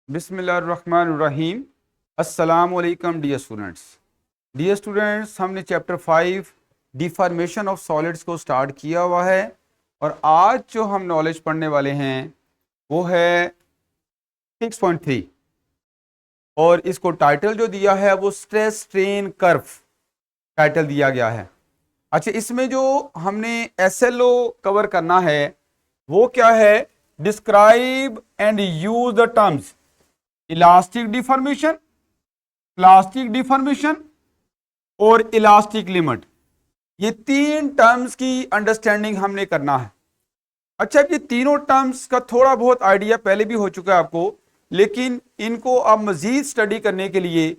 बिस्मिल्लाहिर्रहमानिर्रहीम। अस्सलाम वालेकुम डियर स्टूडेंट्स, हमने चैप्टर 5 डिफॉर्मेशन ऑफ सॉलिड्स को स्टार्ट किया हुआ है और आज जो हम नॉलेज पढ़ने वाले हैं वो है 6.3 और इसको टाइटल जो दिया है वो स्ट्रेस स्ट्रेन कर्व टाइटल दिया गया है। अच्छा, इसमें जो हमने SLO कवर करना है वो क्या है? Describe and use the terms elastic deformation, plastic deformation और इलास्टिक लिमिट। ये तीन टर्म्स की अंडरस्टैंडिंग हमने करना है। अच्छा, ये तीनों टर्म्स का थोड़ा बहुत आइडिया पहले भी हो चुका है आपको, लेकिन इनको अब मजीद स्टडी करने के लिए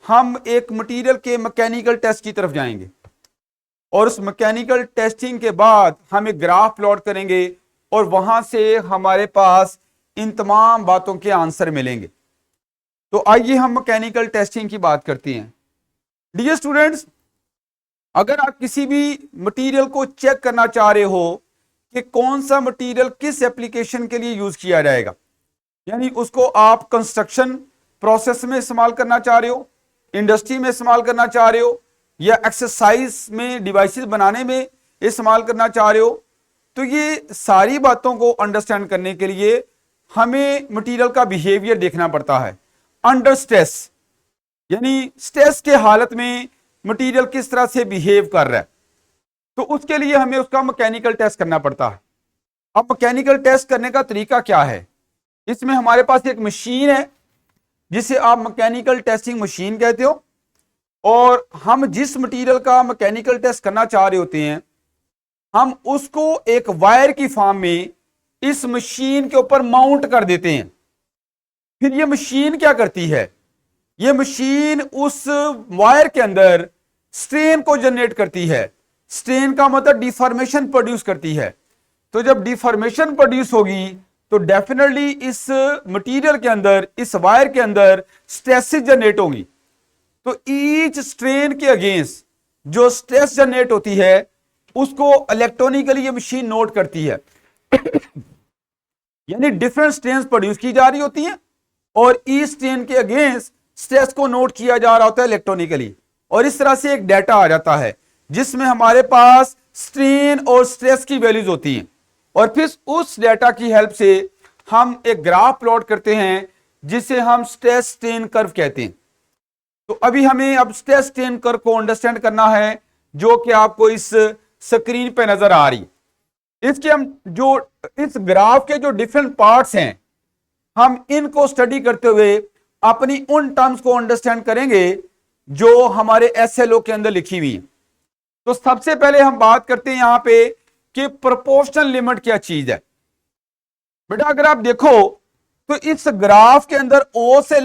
हम एक मटेरियल के मैकेनिकल टेस्ट की तरफ जाएंगे और उस मैकेनिकल टेस्टिंग के बाद हम एक ग्राफ प्लॉट करेंगे और वहां से हमारे पास इन तमाम बातों के आंसर मिलेंगे। तो आइए हम मैकेनिकल टेस्टिंग की बात करते हैं। डियर स्टूडेंट्स, अगर आप किसी भी मटेरियल को चेक करना चाह रहे हो कि कौन सा मटेरियल किस एप्लीकेशन के लिए यूज किया जाएगा, यानी उसको आप कंस्ट्रक्शन प्रोसेस में इस्तेमाल करना चाह रहे हो, इंडस्ट्री में इस्तेमाल करना चाह रहे हो या एक्सरसाइज में डिवाइसेस बनाने में इस्तेमाल करना चाह रहे हो, तो ये सारी बातों को अंडरस्टैंड करने के लिए हमें मटेरियल का बिहेवियर देखना पड़ता है अंडर स्ट्रेस, यानी स्ट्रेस के हालत में मटेरियल किस तरह से बिहेव कर रहा है। तो उसके लिए हमें उसका मैकेनिकल टेस्ट करना पड़ता है। अब मैकेनिकल टेस्ट करने का तरीका क्या है? इसमें हमारे पास एक मशीन है जिसे आप मैकेनिकल टेस्टिंग मशीन कहते हो, और हम जिस मटेरियल का मैकेनिकल टेस्ट करना चाह रहे होते हैं हम उसको एक वायर की फॉर्म में इस मशीन के ऊपर माउंट कर देते हैं। फिर ये मशीन क्या करती है? ये मशीन उस वायर के अंदर स्ट्रेन को जनरेट करती है। स्ट्रेन का मतलब डिफॉर्मेशन प्रोड्यूस करती है। तो जब डिफॉर्मेशन प्रोड्यूस होगी तो डेफिनेटली इस मटेरियल के अंदर, इस वायर के अंदर स्ट्रेसेस जनरेट होंगी। तो ईच स्ट्रेन के अगेंस्ट जो स्ट्रेस जनरेट होती है उसको इलेक्ट्रॉनिकली ये मशीन नोट करती है। यानी डिफरेंट स्ट्रेन प्रोड्यूस की जा रही होती हैं और ईच स्ट्रेन के अगेंस्ट स्ट्रेस को नोट किया जा रहा होता है इलेक्ट्रॉनिकली, और इस तरह से एक डाटा आ जाता है जिसमें हमारे पास स्ट्रेन और स्ट्रेस की वैल्यूज होती हैं, और फिर उस डाटा की हेल्प से हम एक ग्राफ प्लॉट करते हैं जिसे हम स्ट्रेस स्ट्रेन कर्व कहते हैं। तो अभी हमें अब स्ट्रेस स्ट्रेन कर्व को अंडरस्टैंड करना है जो कि आपको इस स्क्रीन पे नजर आ रही। इसके हम जो इस ग्राफ के जो डिफरेंट पार्ट्स हैं हम इनको स्टडी करते हुए अपनी उन टर्म्स को अंडरस्टैंड करेंगे जो हमारे SLO के अंदर लिखी हुई है। तो सबसे पहले हम बात करते हैं यहां पे कि प्रोपोर्शनल लिमिट क्या चीज है। बेटा अगर आप देखो तो इस ग्राफ के अंदर O से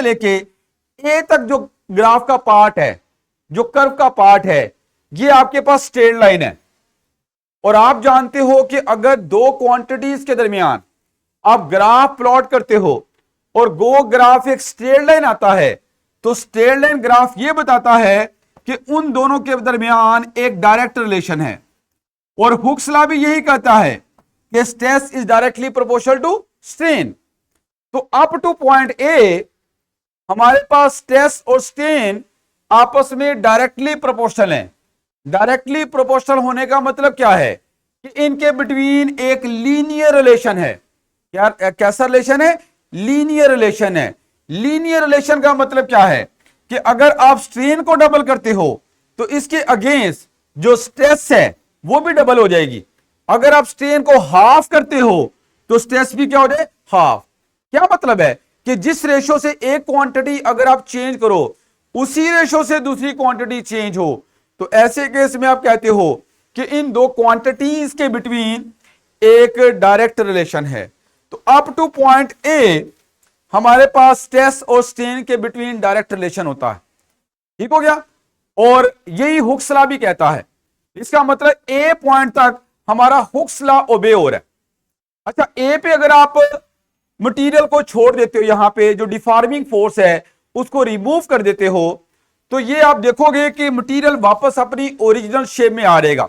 लेके A तक जो ग्राफ का पार्ट है, जो कर्व का पार्ट है, ये आपके पास स्ट्रेट लाइन है। और आप जानते हो कि अगर दो क्वांटिटीज के दरमियान आप ग्राफ प्लॉट करते हो और वो ग्राफ एक स्ट्रेट लाइन आता है तो स्ट्रेट लाइन ग्राफ ये बताता है कि उन दोनों के दरमियान एक डायरेक्ट रिलेशन है, और हुक्स लॉ भी यही कहता है कि stress is directly proportional to strain. तो अप टू पॉइंट A हमारे पास स्ट्रेस और स्ट्रेन आपस में डायरेक्टली प्रोपोर्शनल है। डायरेक्टली प्रोपोर्शनल होने का मतलब क्या है कि इनके बिटवीन एक लीनियर रिलेशन है। क्या कैसा रिलेशन है? लीनियर रिलेशन है। लीनियर रिलेशन का मतलब क्या है कि अगर आप स्ट्रेन को डबल करते हो तो इसके अगेंस्ट जो स्ट्रेस है वो भी डबल हो जाएगी। अगर आप स्ट्रेन को हाफ करते हो तो स्ट्रेस भी क्या हो जाए? हाफ। क्या मतलब है कि जिस रेशो से एक क्वांटिटी अगर आप चेंज करो उसी रेशो से दूसरी क्वांटिटी चेंज हो, तो ऐसे केस में आप कहते हो कि इन दो क्वांटिटीज के बिटवीन एक डायरेक्ट रिलेशन है। तो अप टू पॉइंट A हमारे पास स्ट्रेस और स्ट्रेन के बिटवीन डायरेक्ट रिलेशन होता है। ठीक हो गया? और यही हुक्स लॉ भी कहता है। इसका मतलब A पॉइंट तक हमारा हुक्स लॉ ओबे हो रहा है। अच्छा, A पे अगर आप मटेरियल को छोड़ देते हो, यहां पे जो डिफॉर्मिंग फोर्स है उसको रिमूव कर देते हो, तो ये आप देखोगे कि मटेरियल वापस अपनी ओरिजिनल शेप में आ जाएगा,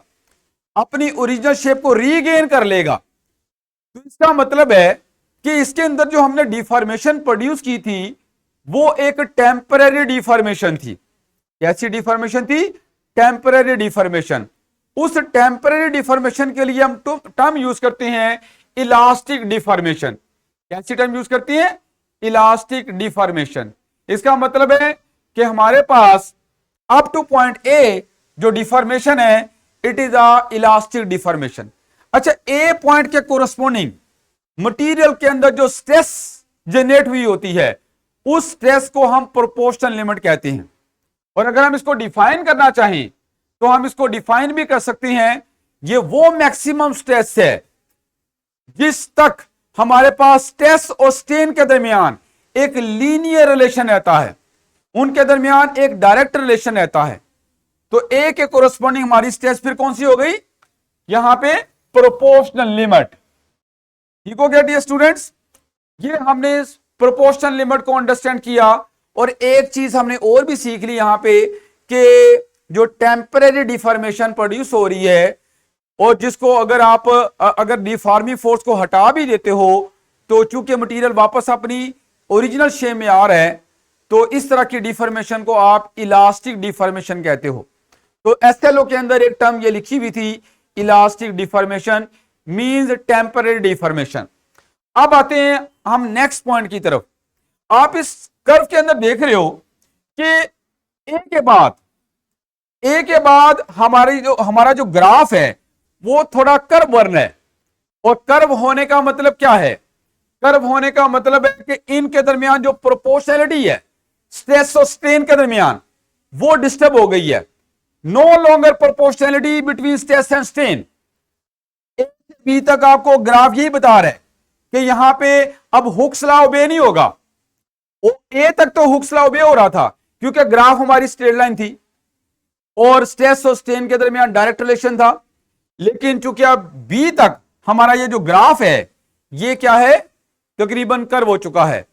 अपनी ओरिजिनल शेप को रीगेन कर लेगा। तो इसका मतलब है कि इसके अंदर जो हमने डिफॉर्मेशन प्रोड्यूस की थी वो एक टेम्पररी डिफॉर्मेशन थी। कैसी डिफॉर्मेशन थी? Temporary deformation. उस टेम्पररी डिफॉर्मेशन के लिए हम टर्म यूज करते हैं इलास्टिक डिफॉर्मेशन। कैसी टर्म यूज करती है? Elastic deformation. इसका मतलब है कि हमारे पास अप टू पॉइंट ए जो डिफॉर्मेशन है it is a elastic deformation. अच्छा, ए पॉइंट के कोरस्पोंडिंग मटेरियल के अंदर जो स्ट्रेस जनरेट हुई होती है उस स्ट्रेस को हम प्रोपोर्शनल लिमिट कहते हैं। और अगर हम इसको डिफाइन करना चाहें तो हम इसको डिफाइन भी कर सकते हैं, ये वो मैक्सिमम स्ट्रेस है जिस तक हमारे पास स्ट्रेस और स्ट्रेन के दरमियान एक लीनियर रिलेशन रहता है, उनके दरमियान एक डायरेक्ट रिलेशन रहता है। तो ए के कोरस्पॉन्डिंग हमारी स्ट्रेस फिर कौन सी हो गई? यहां पे प्रोपोर्शनल लिमिट। ठीक हो गया डियर स्टूडेंट्स? ये हमने इस प्रोपोर्शनल लिमिट को अंडरस्टैंड किया। और एक चीज हमने और भी सीख ली यहां पे कि जो टेम्परेरी डिफॉर्मेशन प्रोड्यूस हो रही है और जिसको अगर डिफॉर्मिंग फोर्स को हटा भी देते हो तो चूंकि मटेरियल वापस अपनी ओरिजिनल शेप में आ रहा है, तो इस तरह की डिफॉर्मेशन को आप इलास्टिक डिफॉर्मेशन कहते हो। तो एसएलओ के अंदर एक टर्म ये लिखी हुई थी, elastic deformation means temporary deformation. अब आते हैं हम नेक्स्ट पॉइंट की तरफ। आप इस कर्व के अंदर देख रहे हो कि ए के बाद हमारा जो ग्राफ है वो थोड़ा कर्व बर्न है। और कर्व होने का मतलब क्या है? कर्व होने का मतलब है कि इनके दरमियान जो प्रोपोर्शनलिटी है स्ट्रेस और स्ट्रेन के दरमियान वो डिस्टर्ब हो गई है। No longer proportionality between stress and strain. B तक आपको ग्राफ यही बता रहा है कि यहां पे अब हुक्स लॉ ओबे नहीं होगा। ए तक तो हुक्स लॉ ओबे हो रहा था क्योंकि ग्राफ हमारी स्ट्रेट लाइन थी और स्ट्रेस और स्ट्रेन के दरमियान डायरेक्ट रिलेशन था। लेकिन चूंकि अब बी तक हमारा ये जो ग्राफ है ये क्या है? तकरीबन कर्व हो चुका है।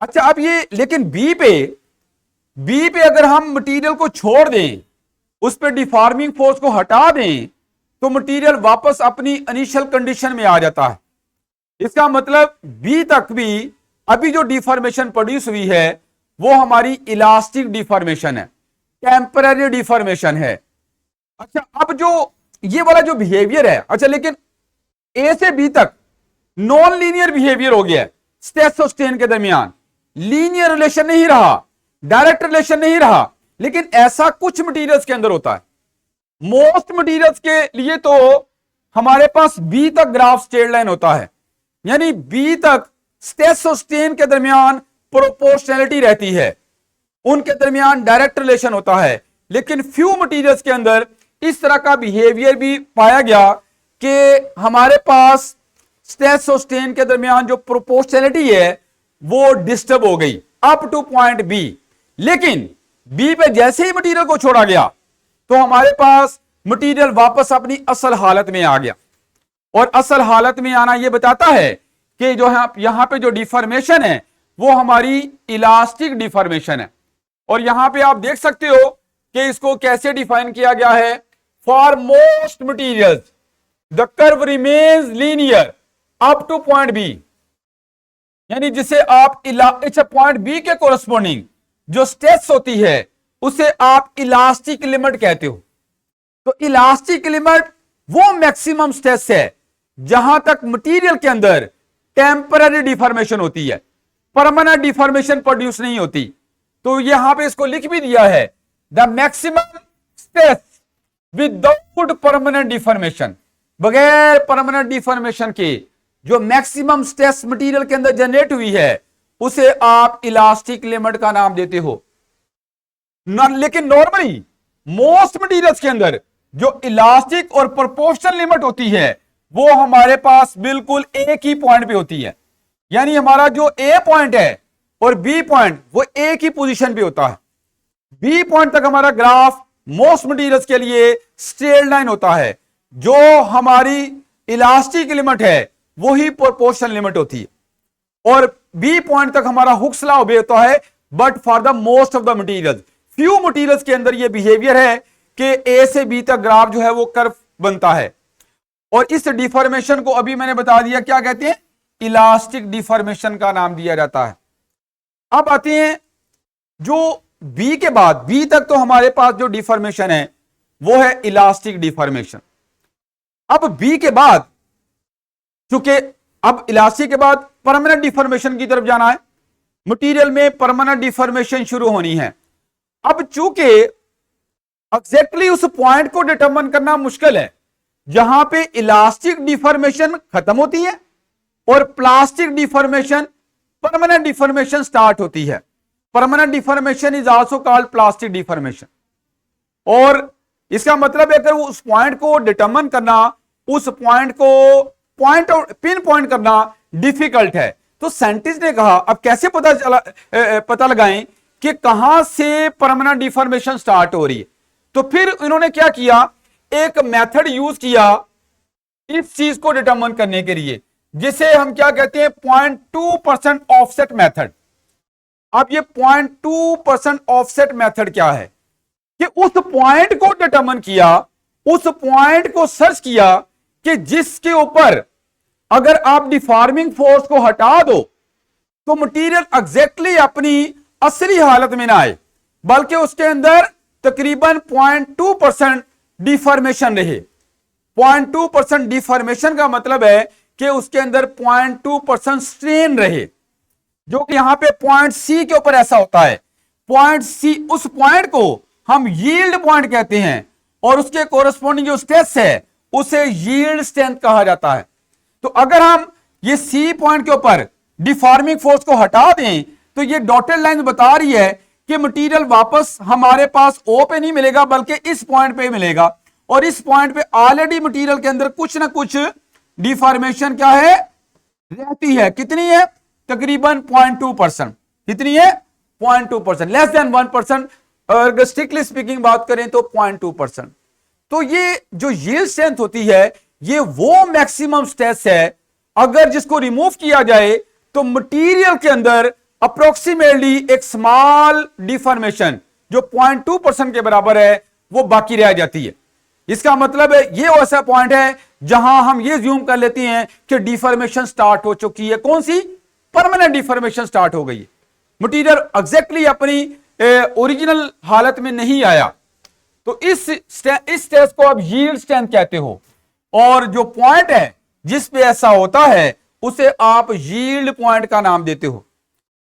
अच्छा, अब ये लेकिन बी पे अगर हम मटेरियल को छोड़ दें, उस पे डिफॉर्मिंग फोर्स को हटा दें, तो मटेरियल वापस अपनी इनिशियल कंडीशन में आ जाता है। इसका मतलब बी तक भी अभी जो डिफॉर्मेशन प्रोड्यूस हुई है वो हमारी इलास्टिक डिफॉर्मेशन है, टेम्पररी डिफॉर्मेशन है। अच्छा, अब जो ये वाला जो बिहेवियर है, अच्छा लेकिन ए से बी तक नॉन लीनियर बिहेवियर हो गया है। स्ट्रेस और स्ट्रेन के दरमियान लीनियर रिलेशन नहीं रहा, डायरेक्ट रिलेशन नहीं रहा। लेकिन ऐसा कुछ मटेरियल्स के अंदर होता है। मोस्ट मटेरियल्स के लिए तो हमारे पास बी तक ग्राफ स्ट्रेट लाइन होता है, यानी बी तक स्ट्रेस और स्ट्रेन के दरमियान प्रोपोर्शनलिटी रहती है, उनके दरमियान डायरेक्ट रिलेशन होता है। लेकिन फ्यू मटेरियल्स के अंदर इस तरह का बिहेवियर भी पाया गया कि हमारे पास स्ट्रेस और स्ट्रेन के दरमियान जो प्रोपोर्शनलिटी है वो डिस्टर्ब हो गई अप टू पॉइंट बी। लेकिन बी पे जैसे ही मटेरियल को छोड़ा गया तो हमारे पास मटेरियल वापस अपनी असल हालत में आ गया। और असल हालत में आना यह बताता है कि जो यहां पे जो डिफॉर्मेशन है वो हमारी इलास्टिक डिफॉर्मेशन है। और यहां पे आप देख सकते हो कि इसको कैसे डिफाइन किया गया है। For most materials the curve remains linear up to point B, यानी जिसे आप पॉइंट बी के कोरस्पोंडिंग जो स्ट्रेस होती है उसे आप इलास्टिक लिमिट कहते हो। तो इलास्टिक लिमिट वो मैक्सिमम स्ट्रेस है जहां तक मटेरियल के अंदर टेम्पररी डिफॉर्मेशन होती है, परमानेंट डिफॉर्मेशन प्रोड्यूस नहीं होती। तो यहां पे इसको लिख भी दिया है, the maximum stress without permanent deformation, बगैर परमानेंट डिफॉर्मेशन के जो मैक्सिमम स्ट्रेस मटेरियल के अंदर जनरेट हुई है उसे आप इलास्टिक लिमिट का नाम देते हो। लेकिन नॉर्मली मोस्ट मटेरियल्स के अंदर जो इलास्टिक और प्रोपोर्शनल लिमिट होती है वो हमारे पास बिल्कुल एक ही पॉइंट पे होती है, यानी हमारा जो ए पॉइंट है और बी पॉइंट वो एक ही पोजीशन पे होता है। बी पॉइंट तक हमारा ग्राफ मोस्ट मटेरियल्स के लिए स्ट्रेट लाइन होता है, जो हमारी इलास्टिक लिमिट है वही प्रोपोर्शनल लिमिट होती है। और बी पॉइंट तक हमारा हुक्स लॉ ओबे होता है, but for the most of the materials, few materials के अंदर ये बिहेवियर है कि ए से बी तक ग्राफ जो है वो कर्व बनता है। और इस डिफॉर्मेशन को अभी मैंने बता दिया क्या कहते हैं, इलास्टिक डिफॉर्मेशन का नाम दिया जाता है। अब आते हैं जो बी के बाद, बी तक तो हमारे पास जो डिफॉर्मेशन है वो है इलास्टिक डिफॉर्मेशन। अब बी के बाद, चूंकि अब इलास्टिक के बाद परमानेंट डिफॉर्मेशन की तरफ जाना है, मटेरियल में परमानेंट डिफॉर्मेशन शुरू होनी है। अब चूंकि एग्जैक्टली उस पॉइंट को डिटरमिन करना मुश्किल है जहां पे इलास्टिक डिफॉर्मेशन खत्म होती है और plastic deformation, permanent deformation start होती है। Permanent deformation is also called plastic deformation. और इसका मतलब है अगर उस पॉइंट को डिटरमिन करना, उस पॉइंट को पिन पॉइंट करना डिफिकल्ट है, तो साइंटिस्ट ने कहा अब कैसे पता लगाएं कि कहां से परमानेंट डिफॉर्मेशन स्टार्ट हो रही है। तो फिर इन्होंने क्या किया, एक मेथड यूज किया इस चीज को डिटरमिन करने के लिए, जिसे हम क्या कहते हैं 0.2% ऑफसेट मेथड। अब ये 0.2% ऑफसेट मेथड क्या है कि उस पॉइंट को डिटरमिन किया, उस पॉइंट को सर्च किया कि जिसके ऊपर अगर आप डिफॉर्मिंग फोर्स को हटा दो तो मटेरियल एग्जैक्टली अपनी असली हालत में ना आए, बल्कि उसके अंदर तकरीबन 0.2% डिफॉर्मेशन रहे। 0.2% डिफॉर्मेशन का मतलब है कि उसके अंदर 0.2% स्ट्रेन रहे, जो कि यहां पे पॉइंट सी के ऊपर ऐसा होता है। पॉइंट सी, उस पॉइंट को हम यील्ड पॉइंट कहते हैं और उसके कोरस्पॉन्डिंग जो स्ट्रेस है उसे यील्ड स्ट्रेंथ कहा जाता है। तो अगर हम ये सी पॉइंट के ऊपर डिफॉर्मिंग फोर्स को हटा दें तो ये डॉटेड लाइन बता रही है कि मटेरियल वापस हमारे पास ओ पे नहीं मिलेगा बल्कि इस पॉइंट पे मिलेगा, और इस पॉइंट पे ऑलरेडी मटेरियल के अंदर कुछ ना कुछ डिफॉर्मेशन क्या है, रहती है। कितनी है, तकरीबन 0.2%। कितनी है, 0.2%, लेस देन 1%। अगर स्ट्रिक्टली स्पीकिंग बात करें तो 0.2%। तो ये जो यील्ड स्ट्रेंथ होती है ये वो मैक्सिमम स्ट्रेस है अगर जिसको रिमूव किया जाए तो मटेरियल के अंदर अप्रोक्सीमेटली एक स्मॉल डिफॉर्मेशन जो 0.2% के बराबर है वो बाकी रह जाती है। इसका मतलब है ये ऐसा पॉइंट है जहां हम ये ज्यूम कर लेते हैं कि डिफॉर्मेशन स्टार्ट हो चुकी है। कौन सी, परमानेंट डिफॉर्मेशन स्टार्ट हो गई है, मटेरियल एग्जैक्टली अपनी ओरिजिनल हालत में नहीं आया। तो इस स्ट्रेस को आप यील्ड स्ट्रेंथ कहते हो, और जो पॉइंट है जिस पे ऐसा होता है उसे आप यील्ड पॉइंट का नाम देते हो।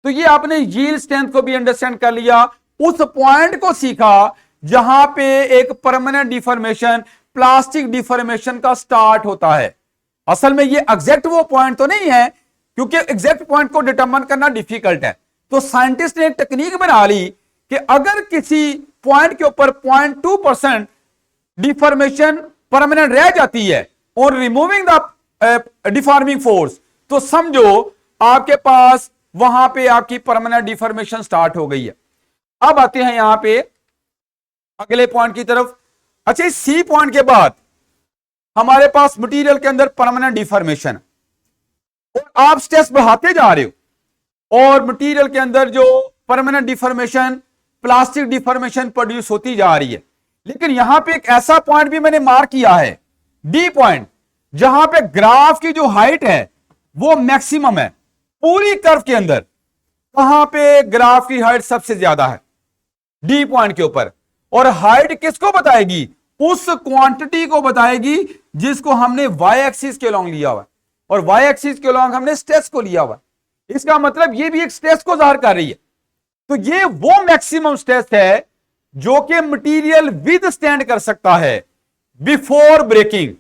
तो ये आपने यील्ड स्ट्रेंथ को भी अंडरस्टैंड कर लिया, उस पॉइंट को सीखा जहां पे एक परमानेंट डिफॉर्मेशन, प्लास्टिक डिफॉर्मेशन का स्टार्ट होता है। असल में ये एग्जैक्ट वो पॉइंट तो नहीं है क्योंकि एग्जैक्ट पॉइंट को डिटरमिन करना डिफिकल्ट है। तो साइंटिस्ट ने एक टेक्निक बना ली कि अगर किसी पॉइंट के ऊपर 0.2% डिफॉर्मेशन परमानेंट रह जाती है और रिमूविंग द डिफॉर्मिंग फोर्स, तो समझो आपके पास वहां पे आपकी परमानेंट डिफॉर्मेशन स्टार्ट हो गई है। अब आते हैं यहां पे अगले पॉइंट की तरफ। अच्छा, इस सी पॉइंट के बाद हमारे पास मटेरियल के अंदर परमानेंट डिफॉर्मेशन और आप स्ट्रेस बढ़ाते जा रहे हो और मटेरियल के अंदर जो permanent deformation, plastic deformation produce होती जा रही है। लेकिन यहां पे एक ऐसा पॉइंट भी मैंने मार्क किया है, डी पॉइंट, जहां पे ग्राफ की जो हाइट है वो मैक्सिमम है पूरी कर्व के अंदर। कहां पे ग्राफ की हाइट सबसे ज्यादा है, डी पॉइंट के ऊपर। और हाइट किसको बताएगी, उस क्वांटिटी को बताएगी जिसको हमने वाई एक्सिस के अलॉन्ग लिया हुआ, और वाई एक्सिस के अलॉन्ग हमने स्ट्रेस को लिया हुआ। इसका मतलब ये भी एक स्ट्रेस को जाहिर कर रही है। तो ये वो मैक्सिमम स्ट्रेस है जो कि मटेरियल विद स्टैंड कर सकता है बिफोर ब्रेकिंग,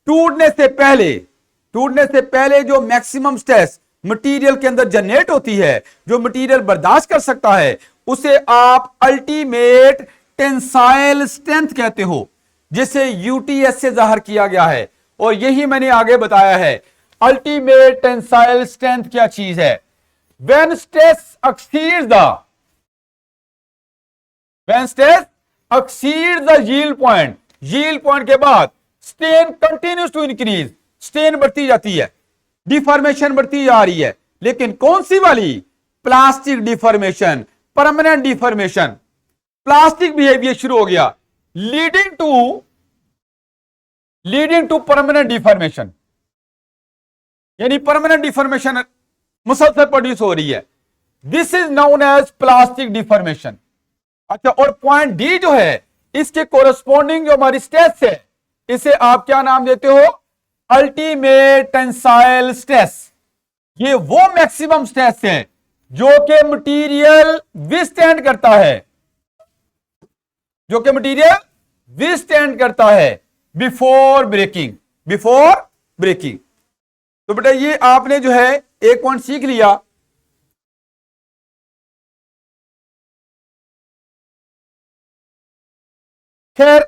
टूटने से पहले जो मैक्सिमम स्ट्रेस मटेरियल के अंदर जनरेट होती है, जो मटेरियल बर्दाश्त कर सकता है, उसे आप अल्टीमेट टेंसाइल स्ट्रेंथ कहते हो, जिसे यूटीएस से जाहिर किया गया है। और यही मैंने आगे बताया है अल्टीमेट टेंसाइल स्ट्रेंथ क्या चीज है। When stress exceeds the yield point के बाद strain continues to increase, strain बढ़ती जाती है, डिफॉर्मेशन बढ़ती जा रही है। लेकिन कौन सी वाली, plastic deformation, permanent deformation, plastic behaviour शुरू हो गया, लीडिंग टू परमानेंट डिफॉर्मेशन। यानी परमानेंट डिफॉर्मेशन मुसलसल प्रोड्यूस हो रही है। This is known as plastic deformation. अच्छा, और पॉइंट डी जो है, इसके कोरस्पॉन्डिंग जो हमारी स्ट्रेस है, इसे आप क्या नाम देते हो? Ultimate tensile stress. ये वो मैक्सिमम स्ट्रेस है जो कि मटेरियल विथस्टैंड करता है, जो कि मटेरियल विथस्टैंड करता है बिफोर ब्रेकिंग, बिफोर ब्रेकिंग। तो बेटा ये आपने जो है एक पॉइंट सीख लिया। खैर,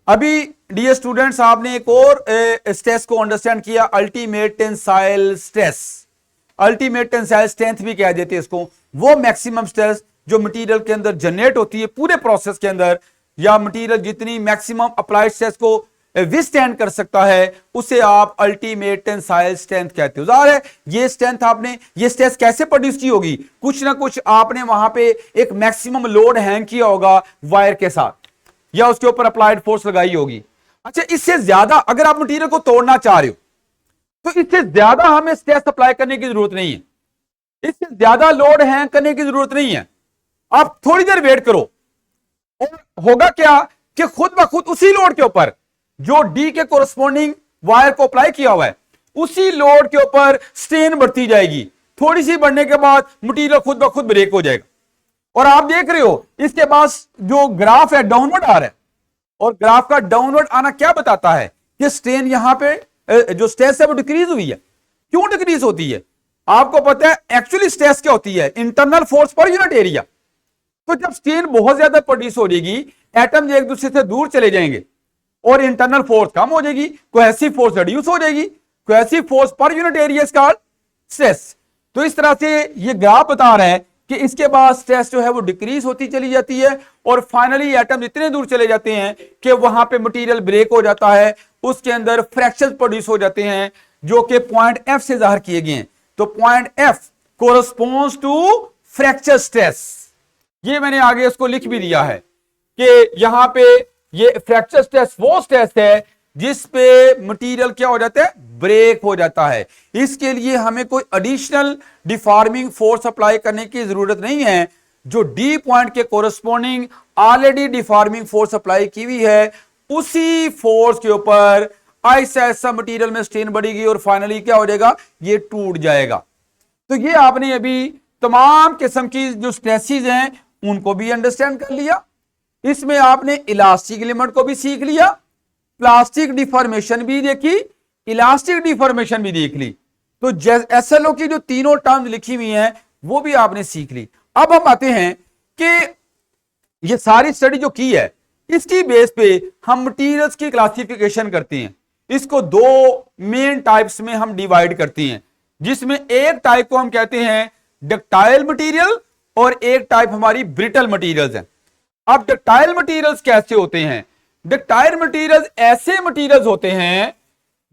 अभी डियर स्टूडेंट्स, आपने एक और स्ट्रेस को अंडरस्टैंड किया, ultimate tensile stress. Ultimate tensile strength भी कह देते हैं इसको। वो मैक्सिमम स्ट्रेस जो मटेरियल के अंदर जनरेट होती है पूरे प्रोसेस के अंदर, या मटेरियल जितनी मैक्सिमम अप्लाइड स्ट्रेस को विथस्टैंड कर सकता है, उसे आप अल्टीमेट टेंसाइल स्ट्रेंथ कहते हो। जाहिर है ये स्ट्रेंथ आपने, ये स्ट्रेस कैसे प्रोड्यूस की होगी? कुछ ना कुछ आपने वहां पे एक मैक्सिमम लोड हैंग किया होगा वायर के साथ, या उसके ऊपर अप्लाइड फोर्स लगाई होगी। अच्छा, इससे ज्यादा अगर आप मटेरियल को तोड़ना चाह रहे हो तो इससे ज्यादा हमें स्ट्रेस अप्लाई करने की जरूरत नहीं है, इससे ज्यादा लोड हैंग करने की जरूरत नहीं है। आप थोड़ी देर वेट करो और होगा क्या कि खुद ब खुद उसी लोड के ऊपर जो डी के कोरस्पॉन्डिंग वायर को अप्लाई किया हुआ है, उसी लोड के ऊपर स्ट्रेन बढ़ती जाएगी। थोड़ी सी बढ़ने के बाद मटेरियल खुद ब खुद ब्रेक हो जाएगा। और आप देख रहे हो इसके पास जो ग्राफ है डाउनवर्ड आ रहा है, और ग्राफ का डाउनवर्ड आना क्या बताता है कि स्ट्रेन यहां पे जो स्ट्रेस है वो डिक्रीज हुई है। क्यों डिक्रीज होती है? आपको पता है एक्चुअली स्ट्रेस क्या होती है? Internal force per unit area. तो जब स्ट्रेन बहुत ज्यादा प्रोड्यूस हो जाएगी, एटम्स एक दूसरे से दूर चले जाएंगे और इंटरनल फोर्स कम हो जाएगी, कोहेसिव फोर्स रिड्यूस हो जाएगी। Cohesive force per unit area is called stress. तो इस तरह से ये ग्राफ बता रहा है कि इसके बाद स्ट्रेस जो है वो डिक्रीज होती चली जाती है, और फाइनली एटम इतने दूर चले जाते हैं कि वहां पे मटेरियल ब्रेक हो जाता है, उसके अंदर फ्रैक्चर्स प्रोड्यूस हो जाते हैं जो कि पॉइंट एफ से जाहिर किए गए हैं। तो point F corresponds to fracture stress. ये मैंने आगे इसको लिख भी दिया है कि यहां पे ये फ्रैक्चर स्ट्रेस वो स्ट्रेस है जिस पे मटेरियल क्या हो जाता है? ब्रेक हो जाता है। इसके लिए हमें कोई एडिशनल डिफॉर्मिंग फोर्स अप्लाई करने की जरूरत नहीं है। जो डी पॉइंट के corresponding already deforming force apply की हुई है, उसी फोर्स के ऊपर ऐसा ऐसा मटेरियल में स्ट्रेन बढ़ेगी और फाइनली क्या हो जाएगा? ये टूट जाएगा। तो ये आपने अभी तमाम किस्म की जो स्ट्रेसेस हैं उनको भी अंडरस्टैंड कर लिया। इसमें आपने इलास्टिक लिमिट को भी सीख लिया, प्लास्टिक डिफॉर्मेशन भी देखी, इलास्टिक डिफॉर्मेशन भी देख ली। तो एसएलओ की जो तीनों टर्म्स लिखी हुई हैं वो भी आपने सीख ली। अब हम आते हैं कि ये सारी स्टडी जो की है इसकी बेस पे हम मटेरियल्स की क्लासिफिकेशन करते हैं। इसको दो मेन टाइप्स में हम डिवाइड करते हैं, जिसमें एक टाइप को हम कहते हैं डक्टाइल मटेरियल और एक टाइप हमारी ब्रिटल मटेरियल्स है। अब डक्टाइल मटेरियल्स कैसे होते हैं? डक्टाइल मटेरियल्स ऐसे मटेरियल्स होते हैं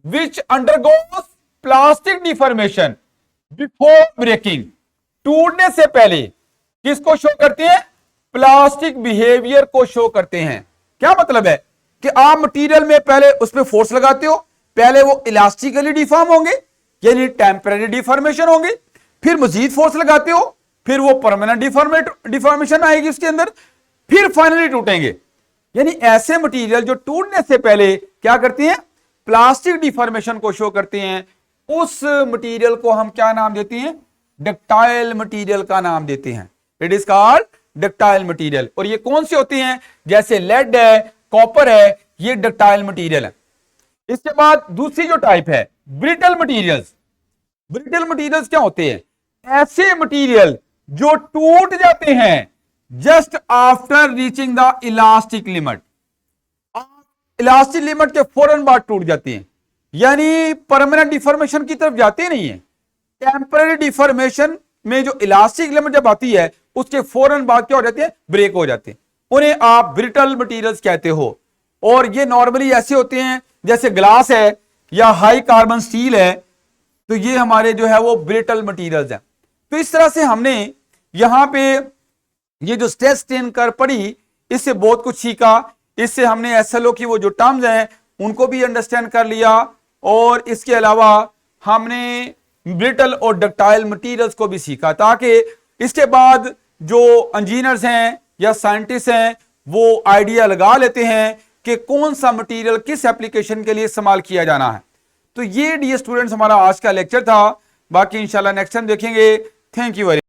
which undergoes plastic deformation before breaking. टूटने से पहले किसको शो करते हैं? प्लास्टिक बिहेवियर को शो करते हैं। क्या मतलब है कि आप मटेरियल में पहले उस पर फोर्स लगाते हो, पहले वो इलास्टिकली डिफॉर्म होंगे यानी टेम्पररी डिफॉर्मेशन होंगे, फिर मजीद फोर्स लगाते हो, फिर वो परमानेंट डिफॉर्मेशन आएगी उसके अंदर, फिर फाइनली टूटेंगे। यानी ऐसे मटेरियल जो टूटने से पहले क्या करते हैं? प्लास्टिक डिफॉर्मेशन को शो करते हैं। उस मटेरियल को हम क्या नाम देते हैं? डक्टाइल मटेरियल का नाम देते हैं। It is called ductile material. और ये कौन से होते हैं? जैसे लेड है, कॉपर है, ये डक्टाइल मटेरियल है। इसके बाद दूसरी जो टाइप है ब्रिटल मटेरियल्स। ब्रिटल मटेरियल्स क्या होते हैं? ऐसे मटेरियल जो टूट जाते हैं just after reaching the elastic limit. Elastic limit के फौरन बाद टूट जाते हैं, यानी परमानेंट डिफॉर्मेशन की तरफ जाते नहीं है। टेम्पररी डिफॉर्मेशन में जो इलास्टिक लिमिट जब आती है उसके फौरन बाद क्या हो जाते हैं? ब्रेक हो जाते हैं। उन्हें आप ब्रिटल मटेरियल्स कहते हो। और ये नॉर्मली ऐसे होते हैं जैसे ग्लास है या हाई कार्बन स्टील है, तो ये हमारे जो है वो ब्रिटल मटेरियल्स हैं। तो इस तरह से हमने यहां पे ये जो स्ट्रेस स्ट्रेन कर्व पढ़ी, इससे बहुत कुछ सीखा। इससे हमने एसएलओ की वो जो टर्म्स हैं उनको भी अंडरस्टैंड कर लिया, और इसके अलावा हमने ब्रिटल और डक्टाइल मटेरियल्स को भी सीखा, ताकि इसके बाद जो इंजीनियर्स हैं या साइंटिस्ट हैं वो आइडिया लगा लेते हैं कि कौन सा मटेरियल किस एप्लीकेशन के लिए इस्तेमाल किया जाना है। तो ये डियर स्टूडेंट्स हमारा आज का लेक्चर था, बाकी इंशाल्लाह नेक्स्ट टाइम देखेंगे। Thank you very